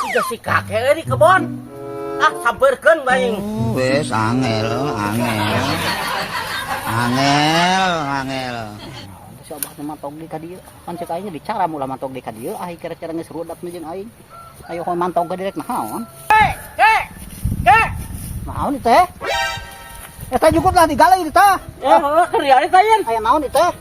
Tiga si kakek di kebon. Ah, samperkeun baing. Wes angel. Coba mantog di ka dieu. Kan cek aing dicara mula mantog di ka dieu, ai kira-kira geus rudat nu jeung aing. Ayo kon mantog ka direk naon? Kek. Naon ieu teh? Eta cukup lah digalai di teh. Kerja di tayen. Aya naon ieu teh?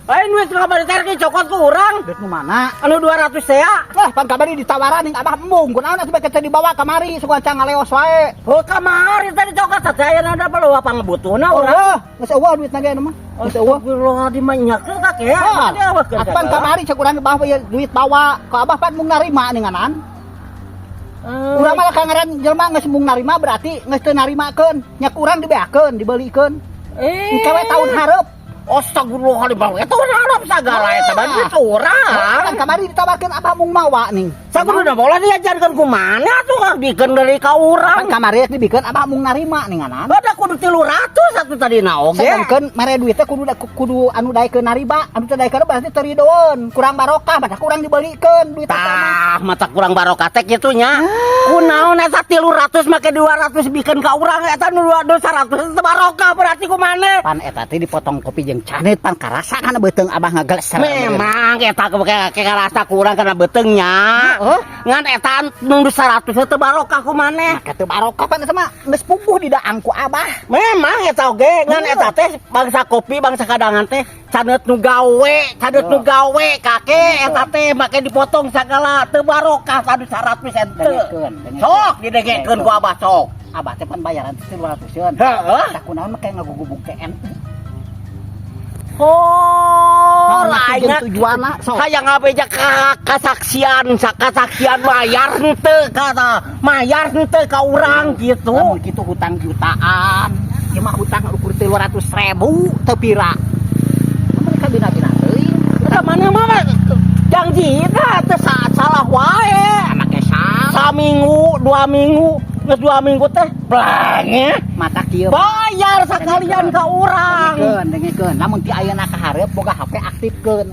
Lain duit kabari teh ki cokot ku urang. Duit nu mana? Anu 200 teh ya. Lah pan kabari ditawaran ning abah embung, kunaon atuh beke dibawa kamari sugan can ngaleos wae. Oh, kamari tadi cokot teh aya ada perlu apa ngebutuhna urang. Oh, geus eueuh duit na ge anu mah. Geus eueuh. Astagfirullah dimanyak ke kakek. Pan kamari cek urang bawa duit bawa, ka abah pan mung narima ninganan. Urang mah kangaran jelema geus mung narima berarti geus teu narimakeun. Nyak urang dibeakeun, dibelikeun. Kewe tahun hareup. Astagfirullah dibawa eta harap sagala eta ban duit urang. Kan kamari ditawarkeun abah mung mawa ning. Sakuduna bola diajarkeun ku mana tuh kang dikeun deui ka urang. Pan kamari dibikeun abah mung narima ninganan. Ada kudu 300 atuh tadina oge. Sedangkeun mere duit teh kudu anu daekeun nariba, anu teu daekeun berarti teu ridoeun. Kurang barokah, badak kurang dibelikeun duit Tah, mata kurang barokah teh kitu nya. Kunaon eta 300 make 200 bikeun ka urang eta nu 200 teu barokah berarti kumane. Pan eta teh dipotong kopi jeung canet pan karasa kana beuteung abah ngageles. Memang eta ke karasa kurang kana beuteungnya. Ngan eta nu 100 teu barokah kumane. Maka teu barokah pan eta mah geus pupuh di daang ku abah. Memang eta oge ngan eta teh bangsa kopi bangsa kadangan teh canet nu gawe kakek eta teh make dipotong sagala teu barokah tadi 100 ente. Sok didegekeun ku abah sok. Abah teh pan bayaran 200-eun. Heeh. Da kunaon mah kayak ngagugubuk TN. Oh, lainnya lainnya tujuanna sok. kayak ngabeja kasaksian mayar henteu kata mayar henteu ka urang gitu. Lamun kitu hutang jutaan. Ieu mah hutang ukur 200.000 teu pira. Mereka bina-bina teuing. Eta mana mah janji eta teu salah wae. Make sa Saminggu, 2 minggu, geus 2 minggu teh blange. mata kieu Bayar sakalian ka urang. dengekeun lamun ti ayeuna kahareup boga HP aktifkeun.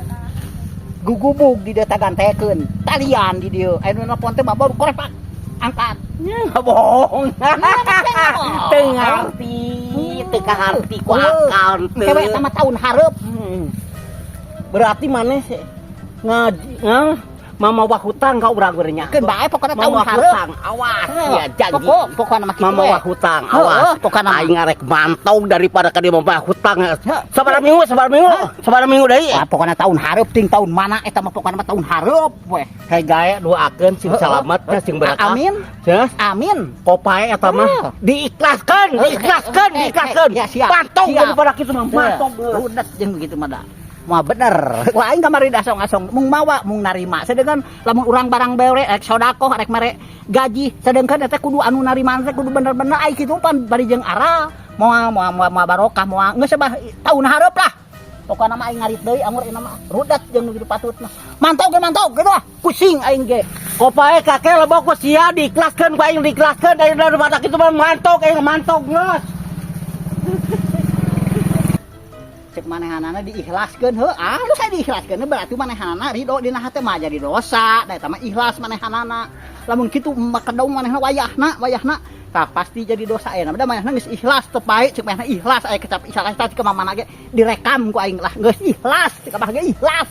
Gugubug di dieu tagantekeun. Talian di dieu. Aya nu nelpon teh mah baru korek Pak. Angkat. Bohong. Teu ngarti, teu kaharti ku akal teu. Kewe sama tahun hareup. Berarti maneh ngaji mamawa hutang ka urang urangnya. Keun bae pokona tahun Mamawa hareup. hutang, awas ya janji. Pokona mah kitu Mamawa hutang, awas. pokona mah. Aing ngarek mantong daripada ka dia mamawa hutang. Sabaraha minggu deui. Wah, pokona tahun hareup ting tahun mana eta mah pokona mah tahun hareup weh. Hei gae doakeun sing salamet sing berkah. Amin. Jas. Amin. Kopae eta mah diikhlaskeun. Ya, siap. Pantong Siap. daripada kitu mah pantong. Rudet jeung begitu mah da. Moal bener. Wah aing kamari dasong-asong mung mawa mung narima. Sedengkeun lamun urang barang beure rek sodakoh rek mere gaji. Sedengkeun eta kudu anu narimaan teh kudu bener-bener ai kitu pan bari jeung aral. Moal barokah moal geus sabah taun hareup lah. Pokona mah aing ngarit deui anggur ina mah rudet jeung kitu patutna. Mantau gitu ah. Pusing aing ge. Kopae kakek lebok ku sia diikhlaskeun ku aing diikhlaskeun daripada kitu mah mantok geus. Cek manehanana diikhlaskeun heuh anu saya diikhlaskeun berarti manehanana ridho dina hate mah jadi dosa da eta mah ikhlas manehanana lamun kitu makedaung manehna wayahna tah pasti jadi dosa aya da manehna geus ikhlas teu pae cek manehna ikhlas aya kecap ikhlas tah ke mamana ge direkam ku aing lah geus ikhlas cek abah ge ikhlas